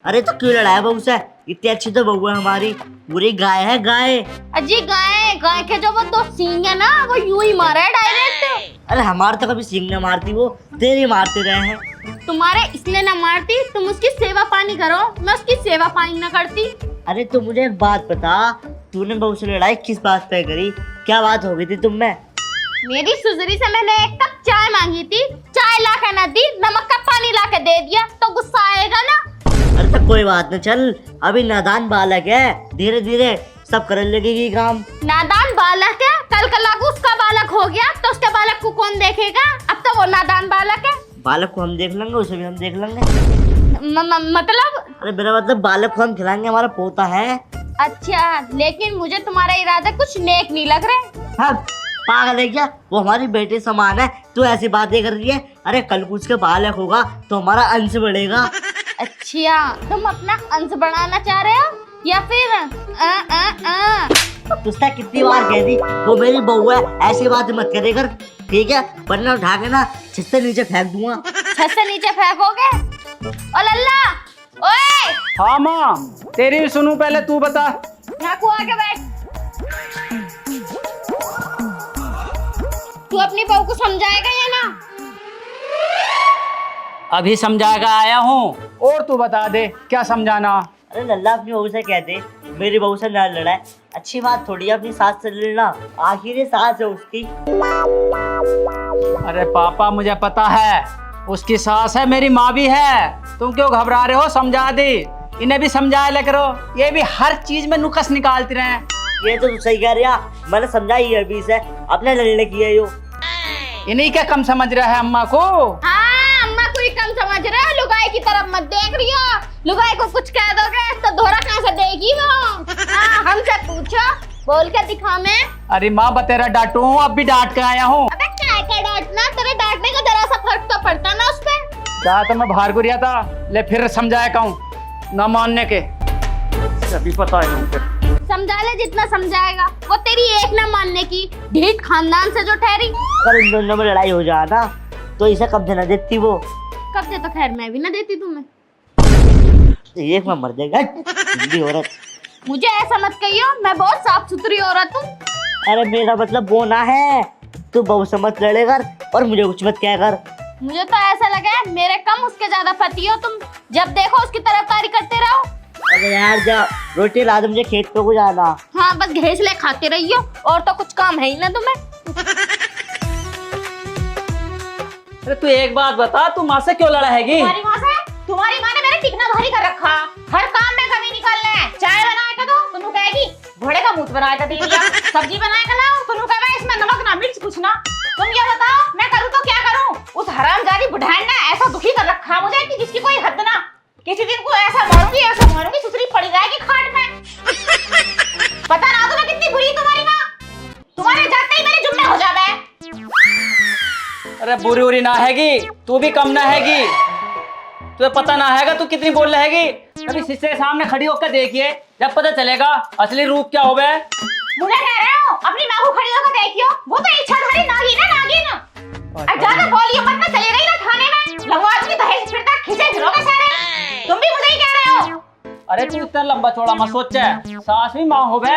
अरे तो क्यों लड़ाया बहू से? इतनी अच्छी तो बहू है हमारी, पूरी गाय है गाय। अजी गाय के जो वो दो सींग है ना, वो यूं ही मारा है डायरेक्ट। अरे हमारे तो कभी सींग न मारती, वो तेरी मारते रहे हैं। तुम्हारे इसलिए ना मारती, तुम उसकी सेवा पानी करो, मैं उसकी सेवा पानी ना करती। अरे तो मुझे एक बात बता, तूने बहू से लड़ाई किस बात पे करी? क्या बात हो गई थी तुम में? मेरी सुजरी से मैंने एक कप चाय मांगी थी, चाय ला के न दी, नमक का पानी ला के दे दिया, तो गुस्सा आएगा ना? अरे तो कोई बात नहीं, चल अभी नादान बालक है, धीरे धीरे सब करने लगेगी काम। नादान बालक है, कल को उसका बालक हो गया तो उसके बालक को कौन देखेगा? अब तो वो नादान बालक है। बालक को हम देख लेंगे, उसे भी हम देख लेंगे। मतलब? अरे मेरा मतलब बालक को हम खिलाएंगे, हमारा पोता है। अच्छा, लेकिन मुझे तुम्हारा इरादा कुछ नेक नहीं लग रहा। हाँ, पागल है क्या? वो हमारी बेटी समान है, तू ऐसी बातें कर रही है। अरे कल को उसके बालक होगा तो हमारा अंश बढ़ेगा। अच्छा, तुम अपना अंश बढ़ाना चाह रहे हो या फिर तुझसे कितनी बार कह दी, वो मेरी बहू है, ऐसी बात मत करे कर, ठीक है? वरना उठा के ना छत से नीचे फेंक दूंगा। छत से नीचे फेंकोगे? ओ लल्ला, ओए! हाँ माँ, तेरी भी सुनूं, पहले तू बता। यहाँ को आके बैठ। तू अपनी बहू को समझाएगा या ना? अभी समझाएगा आया हूँ, और तू बता दे क्या समझाना। अरे लल्ला अपनी बहू से कहते, मेरी बहू से ना लड़ाए, अच्छी बात थोड़ी है अपनी सास से लड़ना, आखिर ये सास है उसकी। अरे पापा मुझे पता है, उसकी सास है, मेरी माँ भी है, तुम क्यों घबरा रहे हो? समझा दे, इन्हें भी समझा ले करो, ये भी हर चीज में नुक्स निकालती रहे। ये तो तू सही कह रहा, मैंने समझाई है अभी से, अपने लड़ने की है यो। इन्हीं क्या कम समझ रहा है अम्मा को? हाँ, अम्मा को ही कम समझ रहे हो, लुगाई की तरफ मत देख रही हो। लुगाई को कुछ कह दोगे तो दोहरा कहाँ से देगी वो? हाँ, हमसे पूछो, बोल के दिखा मैं। अरे माँ बतेरा डांटू, अब भी डांट के आया हूँ। अबे क्या डांटना, तेरे डांटने का जरा सा फर्क तो पड़ता ना उस पे। क्या तो मैं बाहर गुरिया था, ले फिर समझाया कहूँ ना मानने के, अभी पता है मुझे। समझा ले जितना समझाएगा, वो तेरी एक ना मानने की ढीठ खानदान से जो ठहरी। अगर इन दोनों में लड़ाई हो जाए ना तो इसे कब्जे न देती वो। कब्जे तो खैर मैं भी ना देती तुम्हें। एक में मर जाएगा हिंदी औरत। मुझे ऐसा मत कहियो, मैं बहुत साफ सुथरी औरत हूँ। अरे मेरा मतलब वो ना है, तू बहू से मत लड़े कर और मुझे कुछ मत क्या कर। मुझे तो ऐसा लगा है मेरे कम उसके ज्यादा पति हो तुम, जब देखो उसकी तरफदारी करते रहो। अरे यार जा, रोटी ला दे, मुझे खेत पे को जाना। हाँ, बस घेसले खाते रहियो, और तो कुछ काम है ही ना तुम्हें। अरे तू एक बात बता, तू माँ से क्यों लड़ाएगी? तुम्हारी माँ से? तुम्हारी माँ ने मेरा टिकना भारी कर रखा, हर काम में कमी निकालना है। चाय बनाएगा तो तुम कहेगी घोड़े का मूत बनाया था दे दिया, सब्जी बनाएगा ना तुम कहेगा इसमें नमक ना मिर्च कुछ ना। तुम ये बताओ मैं करूँ तो क्या करूँ? उस हरामजादी बुढ़ान ने ऐसा दुखी कर रखा मुझे कि जिसकी कोई हद ना। किसी दिन को ऐसा मारूंगी सुसरी पड़ जाएगी खाट में। पता ना तुम्हें कितनी बुरी तुम्हारी माँ, तुम्हारे जाते ही मेरे जुम्मे हो जावे। अरे बुरी उरी ना हैगी, तू भी कम ना हैगी, तुझे पता ना हैगा तू कितनी बोल रहेगी। कभी शीशे के सामने खड़ी होकर देखिए, जब पता चलेगा असली रूप क्या होवे। मुझे कह रहे हो अपनी माँ को खड़ी होकर देखियो, वो तो इच्छाधारी नागिन है नागिन। अब ज्यादा बोलियो मत, ना चलेगा ही ना थाने में, लंगवा आदमी दहेज फिरता खींचे फिरोगे सारे। तुम भी मुझे ही कह रहे हो। अरे तू इतना लंबा चौड़ा मत सोचे, सास भी माँ होवे,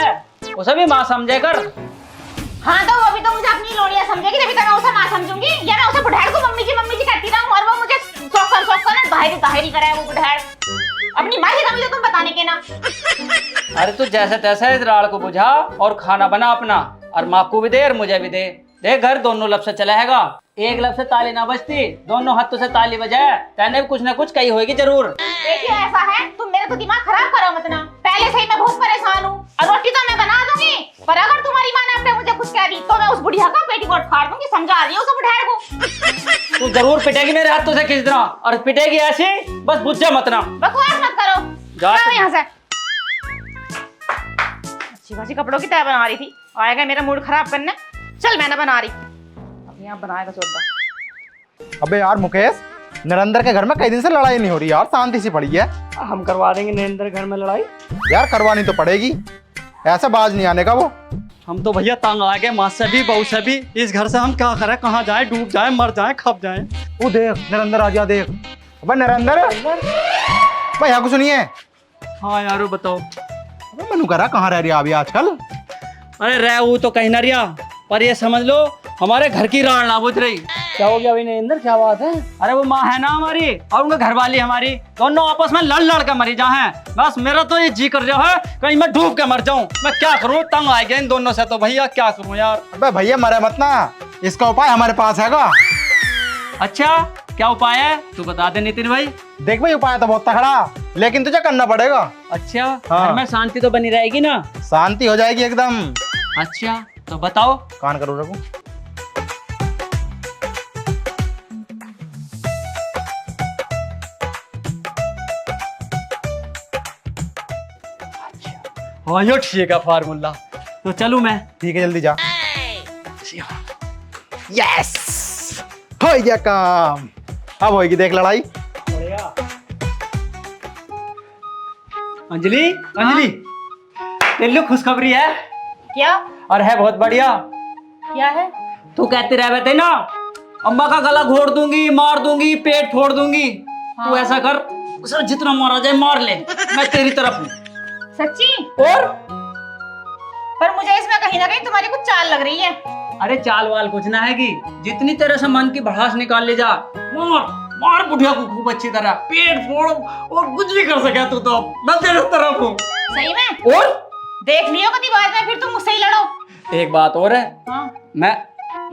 उसे भी माँ समझे कर। हाँ तो वो भी तो मुझे अपनी लोड़ियां समझेगी, जब तक मैं उसे माँ समझूंगी, या मैं उसे बुढ़ाड़ को मम्मी जी कहती रहूं और वो मुझे सोकर ना बाहरी करे वो बुढ़ाड़। अपनी माँ की कमी तो तुम बताने के ना। अरे तू जैसे तैसे इस राड़ को बुझा और खाना बना अपना, और माँ को भी दे और मुझे भी दे। देख घर दोनों लब से चला हैगा, एक लब से ताली ना बजती, दोनों हाथों से ताली बजाए, कहने कुछ ना कुछ कही होगी जरूर। देखिए ऐसा है, तुम मेरा तो दिमाग खराब करो मत ना। पहले से ही मैं बहुत परेशान हूँ, और रोटी तो मैं बना दूंगी, पर अगर तुम्हारी माँ ने अब तक मुझे कुछ कह दी तो मैं उस बुढ़िया का पेटीकोट फाड़ दूंगी। समझा रही हूँ उस बुढ़िया को। तू जरूर पिटेगी मेरे हाथों से किस तरह, और पिटेगी ऐसे, बस बुझ जा मत ना। बकवास मत करो, जा जाओ यहाँ से। अच्छी खासी कपड़ों की तय बना रही थी, आएगा मेरा मूड खराब करने। चल मैं ना बना रही, अब यहाँ बनाएगा चोदा। अबे यार मुकेश, नरेंद्र के घर में कई दिन से लड़ाई नहीं हो रही यार, शांति सी पड़ी है। हम करवा देंगे नरेंद्र घर में लड़ाई। यार करवानी तो पड़ेगी, ऐसा बाज नहीं आने का वो। हम तो भैया तंग आ गए, माँ से भी बहू से भी। इस घर से हम क्या करें, कहाँ जाएं, डूब जाएं, मर जाएं, खप जाएं। वो देख नरेंद्र आ गया, देख। अबे नरेंद्र, भाई यहाँ को सुनिए। हाँ यारो बताओ। अबे मैंने कह रहा कहाँ रह रही है अभी आजकल? अरे रह वो तो कहीं ना रिया, पर ये समझ लो हमारे घर की राड़ ना बुझ रही। क्या हो गया अभिनंदन, क्या बात है? अरे वो माँ है ना हमारी और उनके घर वाली हमारी, दोनों आपस में लड़ लड़ के मरी जा हैं। बस मेरा तो ये जी कर रहा है कहीं मैं डूब के मर जाऊं। मैं क्या करूं, तंग आ गया इन दोनों से तो भैया, क्या करूं यार। अबे भैया मरे मत ना, इसका उपाय हमारे पास हैगा। अच्छा क्या उपाय है, तू बता दे नितिन भाई। देख भाई उपाय तो बहुत तगड़ा, लेकिन तुझे करना पड़ेगा। अच्छा हाँ। घर में शांति तो बनी रहेगी ना? शांति हो जाएगी एकदम। अच्छा तो बताओ। कान करो रघु। हाँ यो ठीक है फार्मूला, तो चलूं मैं? ठीक है जल्दी जा। यस हो गया काम। अब होगी देख लड़ाई। अंजलि अंजलि, तेरे लिए खुशखबरी है। क्या? और है बहुत बढ़िया। क्या है? तू कहते रह थे ना अम्मा का गला घोड़ दूंगी, मार दूंगी, पेट फोड़ दूंगी। तू ऐसा कर, उसे जितना मारा जाए मार ले, मैं तेरी तरफ हूँ। सच्ची? और पर मुझे इसमें कहीं ना कहीं तुम्हारी कुछ चाल लग रही है। अरे चाल वाल कुछ ना है कि जितनी तेरे से मन की भड़ास निकाल ले जा, मार मार बुढ़िया को खूब अच्छी तरह, पेट फोड़ और कुछ भी कर सके तू तो, मैं तेरे तरफ हूँ। सही में? और देख लियो कभी बाद में फिर तुम मुझसे ही लड़ो। एक बात और है, हाँ। मैं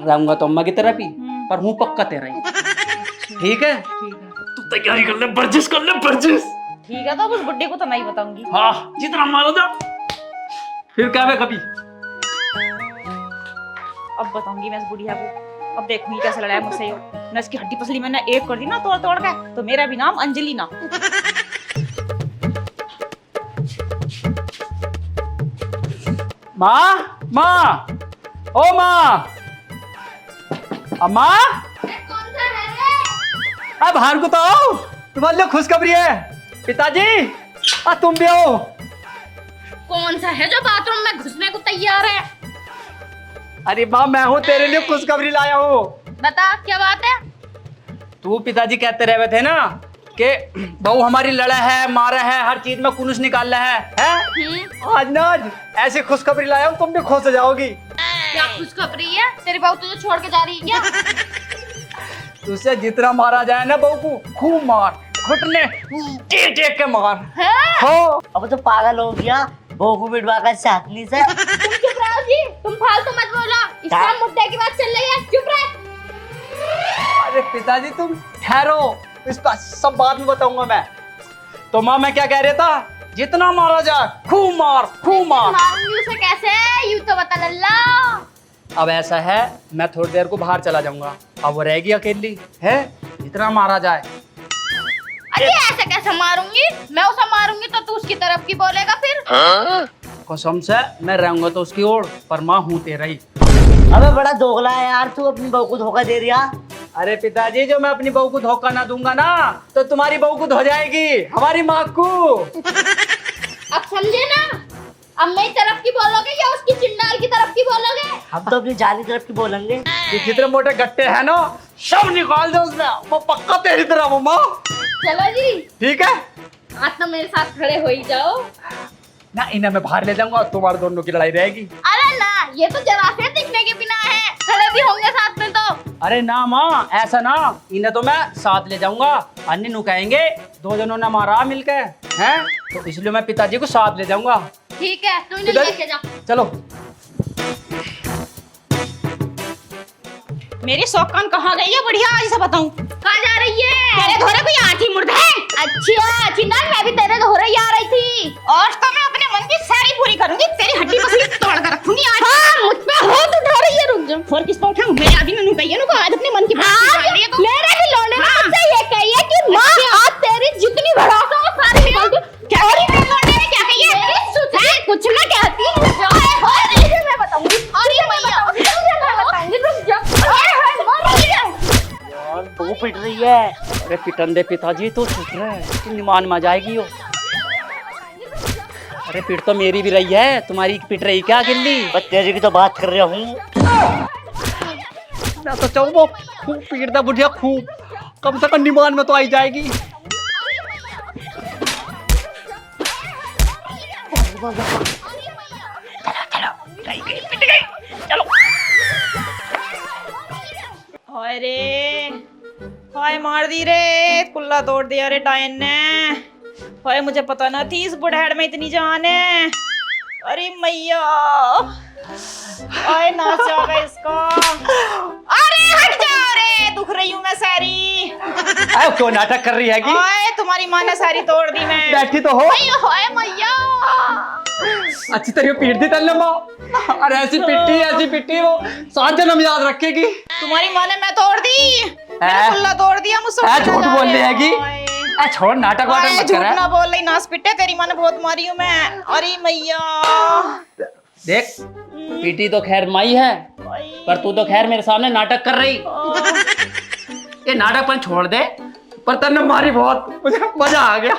रहूंगा तो अम्मा की तरफ ही, पर हूँ पक्का तेरा ही। ठीक है? तू तैयारी कर ले, वर्जिश कर ले, वर्जिश। ठीक है, तो उस बुड्ढे को तो मैं ही बताऊंगी। हाँ जितना मारो जा, फिर क्या है कभी। अब बताऊंगी मैं इस बुढ़िया को। अब देखूंगी कैसे लड़ाया मुझसे ये। मैं इसकी हड्डी पसली मैंने एक कर दी ना तोड़ तोड़ के, तो मेरा भी नाम अंजलि ना। माँ माँ, ओ माँ, अम्मा, अब बाहर को तो आओ, तुम्हारे लिए खुशखबरी है। पिताजी तुम भी आओ। कौन सा है जो बाथरूम में घुसने को तैयार है? अरे माँ मैं हूँ, तेरे लिए खुशखबरी लाया हूँ। बता क्या बात है? तू पिताजी कहते रहे थे ना कि बहू हमारी लड़ा है, मारा है, हर चीज में कुनुस निकाल रहा है? आज ना आज ऐसी खुशखबरी लाया हूँ, तुम भी खुश हो जाओगी। क्या खुशखबरी है? तेरी बहू तुझे छोड़ के जा रही है क्या? तुझसे जितना मारा जाए ना बहू को खूब मार, घुटने टेक टेक के मार। हाँ। अब तो पागल हो गया, बहू को बिठवा कर चाकनी से। तुम चुप रहो जी, तुम फालतू मत बोलो। इसका मुद्दे की बात चल रही है, चुप रहे। अरे पिताजी तुम ठहरो, इसका सब बाद में बताऊंगा मैं। तो माँ मैं क्या कह रहा था, जितना मारा जाए खूब मार, खूब मार। मारूंगी उसे कैसे, यूं तो बता लल्ला। अब ऐसा है, मैं थोड़ी देर को बाहर चला जाऊंगा, अब वो रहेगी अकेली है, जितना मारा जाए। अरे ऐसे कैसे मारूंगी? मैं उसे मारूंगी तो तू उसकी तरफ की बोलेगा फिर? कसम से मैं रहूंगा तो उसकी ओर, पर माँ हूँ तेरा ही। अबे बड़ा दोगला है यार तू, अपनी बहू को धोखा दे दिया। अरे पिताजी जो मैं अपनी बहू को धोखा ना दूंगा ना, तो तुम्हारी बहू को धो जाएगी, हमारी माँ को। अब समझे ना? अब मेरी तरफ की बोलोगे या उसकी चिंडाल की तरफ की बोलोगे? हम तो अपनी जाली तरफ की बोलेंगे। ये जितने मोटे गट्टे हैं ना सब निकाल दो उसमें, मैं पक्का तेरी तरफ हूँ माँ। चलो जी, ठीक है? आज तो मेरे साथ खड़े हो ही जाओ। ना इन्हें मैं बाहर ले जाऊंगा, तुम्हारे दोनों की लड़ाई रहेगी। अरे ना, ये तो जरा से दिखने के बिना है, खड़े भी होंगे साथ में तो। अरे ना माँ ऐसा ना, इन्हें तो मैं साथ ले जाऊंगा, अन्य नु कहेंगे दो जनों ने मारा मिलके हैं, तो इसलिए मैं पिताजी को साथ ले जाऊंगा। ठीक है, तू इन्हें लेके जा। चलो। मेरी सौकान कहाँ गई है बढ़िया, आज से बताऊं। कहाँ जा रही है? तेरे धोरे कोई आठी मुर्द है। अच्छा चिंडाल, मैं भी तेरे धोरे ही आ रही थी। आज तो मैं अपने मन की सारी पूरी करूंगी, तेरी हड्डी पसली तोड़ कर रखूंगी आज। हाँ, मुझ पे हाथ उठा रही है, रुक जा। और किस पे उठाऊं? मैं अभी मैंने कही है ना, आज अपने मन की बात निकाल रही है तो। मेरे भी लौंडे ने मुझसे ये कही है कि माँ आज तेरी जितनी भड़ास हो वो सारी निकाल दे। क्या हो रही है? लौंडे ने क्या कही है? कुछ ना कहती है, मैं बताऊंगी। अरे मैं बताऊंगी, मैं बताऊंगी, रुक जा। यार बहू पिट रही है। अरे पिटन दे पिताजी, तो छूट रहे हैं, तुम निमान में जाएगी हो। अरे पिट तो मेरी भी रही है, तुम्हारी पिट रही क्या गिल्ली? बस तेरी की तो बात कर रहा हूँ। मैं तो चाहूँ वो खूब पीटता बुढ़िया खूब, कम से कम निमान में तो आई जाएगी। चलो चलो हाय रे, हाय मार दी रे, कुल्ला तोड़ दिया रे डायन ने। हाय मुझे पता ना थी इस बुढ़ेड़ में इतनी जान है। अरे मैया, हाय नाचा गया इसका। अरे हट जा रे, दुख रही हूँ मैं सारी। अब क्यों नाटक कर रही है कि? हाय तुम्हारी माँ ने सारी तोड़ दी मैं। बैठी तो हो। हाय मैया, अच्छी तरह पीट दी तल्ले माँ। अरे ऐसी पिट्टी वो 7 जन्म याद रखेगी। तुम्हारी माँ ने मैं तोड़ दी, मेरा कुल्ला तोड़ दिया मुझसे। झूठ बोल रही है कि? छोड़ नाटक वाटक मत झूठ कर। ना बोल रही, नास पिटे, तेरी माँ ने बहुत मारी हूँ मैं। अरे मैया देख, पीटी तो खैर माई है, पर तू तो खैर मेरे सामने नाटक कर रही। ये नाटकपन छोड़ दे, पर तन्ने मारी बहुत, मुझे मजा आ गया।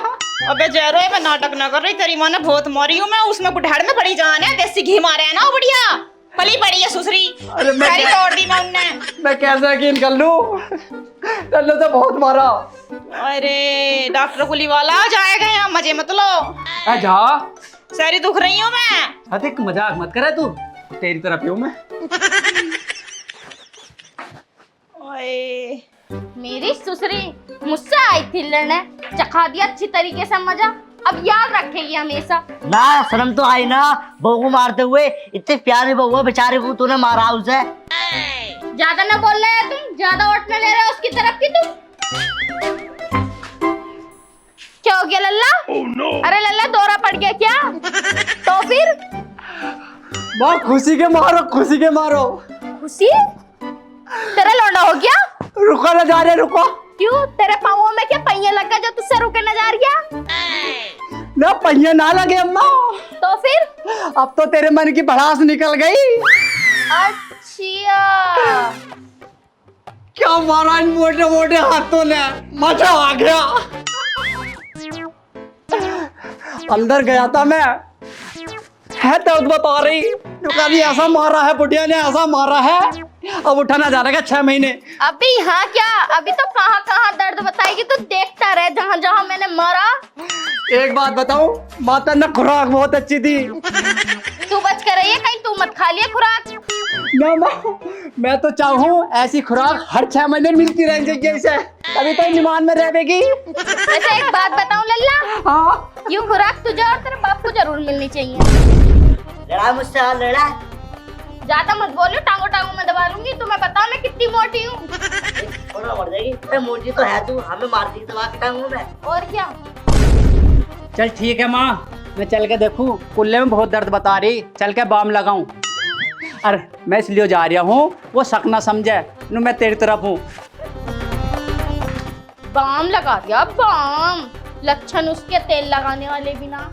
अबे जयरो, मैं नाटक ना कर रही, तेरी माँ ने बहुत मारी हूँ मैं। उसमें बुढ़ाड़ में बड़ी जान है, देसी घी मारे है ना वो बढ़िया, पली पड़ी है सुसरी। अरे मैं सारी तोड़ दी मैं उनने। मैं कैसे यकीन कर लूं? तन्ने तो बहुत मारा। अरे डॉक्टर कुली वाला आ जाएगा यहाँ, मजे मत लो। जा, सारी दुख रही हूँ मैं। अधिक मजाक मत करे तू, तेरी तरफ हूँ मैं। ओए मेरी सुसरी मुझसे आई थी लड़ने, चखा दिया अच्छी तरीके से मजा, अब याद रखेगी हमेशा। ना शर्म तो आई ना, बहू को मारते हुए। इतने प्यारे बहू है, बेचारे को तूने मारा उसे। ज्यादा ना बोल रहे हो तुम, ज्यादा वोट ले रहे हो उसकी तरफ की तुम। क्या हो गया लल्ला? अरे लल्ला दौरा पड़ गया क्या? तो फिर बहुत खुशी के मारो। खुशी? तेरा लौंडा हो गया? रुको ना जा रहे, रुको क्यों, तेरे पाँवों में क्या पहिया लगा जो तुझसे रुके न जा रहा? ना, पहिया ना लगे अम्मा। तो फिर अब तो तेरे मन की भड़ास निकल गई। अच्छा, क्या मारा इन मोटे मोटे हाथों ने, मजा आ गया। अंदर गया था मैं, है दर्द बता रही, तो कभी ऐसा मारा है बुढ़िया ने, ऐसा मारा है, अब उठाना जा रहा है 6 महीने। अभी यहाँ क्या, अभी तो कहाँ कहाँ दर्द बताएगी, तू देखता रहे जहाँ जहाँ मैंने मारा। एक बात बताऊं, माता ने खुराक बहुत अच्छी थी। तू बच कर रही है, कहीं तू मत खा लिया खुराक। ना माँ, मैं तो चाहूँ ऐसी खुराक हर 6 महीने मिलती रहनी चाहिए इसे, तभी तो ईमान में रहेगी। वैसे एक बात बताऊं लल्ला, हाँ, यूं खुराक तुझे और तेरे बाप को जरूर मिलनी चाहिए। लड़ा मुझसे, हाँ लड़ा। ज्यादा मत बोलो, टांगों टांगों में दबा लूंगी। तुम्हें पता मैं कितनी मोटी हूँ। थोड़ा मर जाएगी। अरे मोटी तो है तू, हमें मारती दबा के टांगों में। और क्या, चल ठीक है माँ, मैं चल के देखूं, कुल्ले में बहुत दर्द बता रही, चल के बाम लगाऊं। अरे मैं इसलिए जा रहा हूँ, वो शक ना समझे, नू मैं तेरी तरफ हूँ। बाम लगा दिया, बाम। लक्षण उसके तेल लगाने वाले भी ना।